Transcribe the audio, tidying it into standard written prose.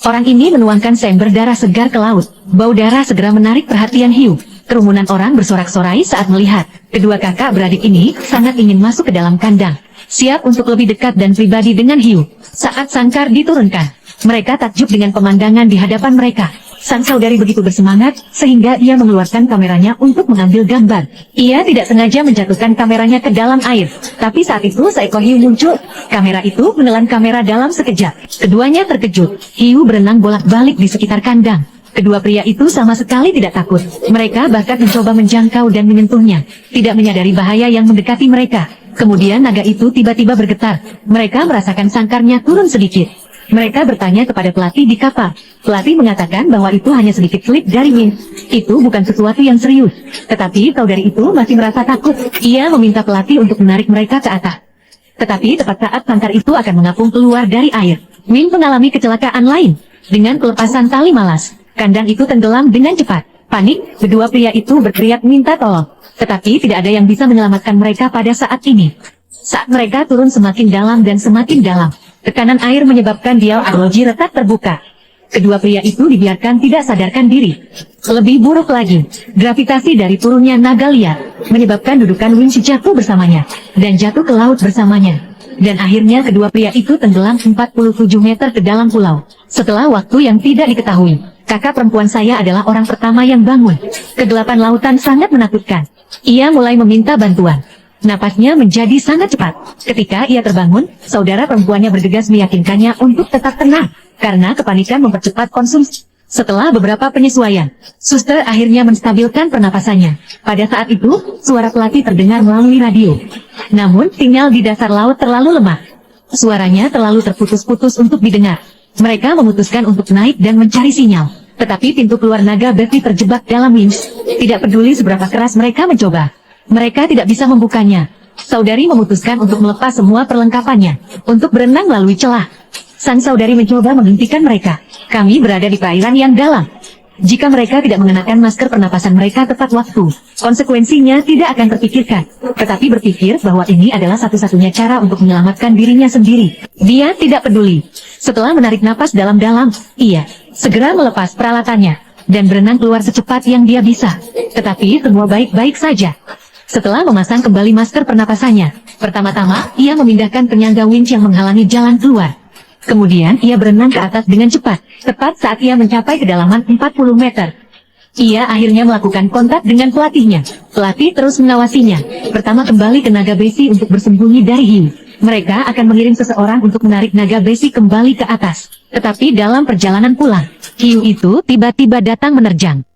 Orang ini menuangkan seember darah segar ke laut. Bau darah segera menarik perhatian hiu. Kerumunan orang bersorak-sorai saat melihat kedua kakak beradik ini sangat ingin masuk ke dalam kandang, siap untuk lebih dekat dan pribadi dengan hiu. Saat sangkar diturunkan, mereka takjub dengan pemandangan di hadapan mereka. Sang saudari begitu bersemangat, sehingga ia mengeluarkan kameranya untuk mengambil gambar. Ia tidak sengaja menjatuhkan kameranya ke dalam air. Tapi saat itu seekor hiu muncul. Kamera itu menelan kamera dalam sekejap. Keduanya terkejut. Hiu berenang bolak-balik di sekitar kandang. Kedua pria itu sama sekali tidak takut. Mereka bahkan mencoba menjangkau dan menyentuhnya, tidak menyadari bahaya yang mendekati mereka. Kemudian naga itu tiba-tiba bergetar. Mereka merasakan sangkarnya turun sedikit. Mereka bertanya kepada pelatih di kapal. Pelatih mengatakan bahwa itu hanya sedikit slip dari wind. Itu bukan sesuatu yang serius. Tetapi saudari itu masih merasa takut. Ia meminta pelatih untuk menarik mereka ke atas. Tetapi tepat saat sangkar itu akan mengapung keluar dari air, Min mengalami kecelakaan lain. Dengan pelepasan tali malas, kandang itu tenggelam dengan cepat. Panik, kedua pria itu berteriak minta tolong. Tetapi tidak ada yang bisa menyelamatkan mereka pada saat ini. Saat mereka turun semakin dalam dan semakin dalam, tekanan air menyebabkan dial arloji retak terbuka. Kedua pria itu dibiarkan tidak sadarkan diri. Lebih buruk lagi, gravitasi dari turunnya naga liar menyebabkan dudukan Winch jatuh bersamanya dan jatuh ke laut bersamanya. Dan akhirnya kedua pria itu tenggelam 47 meter ke dalam pulau. Setelah waktu yang tidak diketahui, kakak perempuan saya adalah orang pertama yang bangun. Kegelapan lautan sangat menakutkan. Ia mulai meminta bantuan. Napasnya menjadi sangat cepat. Ketika ia terbangun, saudara perempuannya bergegas meyakinkannya untuk tetap tenang, karena kepanikan mempercepat konsumsi. Setelah beberapa penyesuaian, suster akhirnya menstabilkan pernapasannya. Pada saat itu, suara pelatih terdengar melalui radio. Namun, sinyal di dasar laut terlalu lemah. Suaranya terlalu terputus-putus untuk didengar. Mereka memutuskan untuk naik dan mencari sinyal. Tetapi pintu keluar naga besi terjebak dalam winch. Tidak peduli seberapa keras mereka mencoba, mereka tidak bisa membukanya. Saudari memutuskan untuk melepas semua perlengkapannya, untuk berenang melalui celah. Sang saudari mencoba menghentikan mereka. Kami berada di perairan yang dalam. Jika mereka tidak mengenakan masker pernapasan mereka tepat waktu, konsekuensinya tidak akan terpikirkan. Tetapi berpikir bahwa ini adalah satu-satunya cara untuk menyelamatkan dirinya sendiri. Dia tidak peduli. Setelah menarik napas dalam-dalam, ia segera melepas peralatannya dan berenang keluar secepat yang dia bisa. Tetapi semua baik-baik saja. Setelah memasang kembali masker pernapasannya, pertama-tama ia memindahkan penyangga winch yang menghalangi jalan keluar. Kemudian ia berenang ke atas dengan cepat, tepat saat ia mencapai kedalaman 40 meter. Ia akhirnya melakukan kontak dengan pelatihnya. Pelatih terus mengawasinya. Pertama kembali ke naga besi untuk bersembunyi dari hiu. Mereka akan mengirim seseorang untuk menarik naga besi kembali ke atas. Tetapi dalam perjalanan pulang, hiu itu tiba-tiba datang menerjang.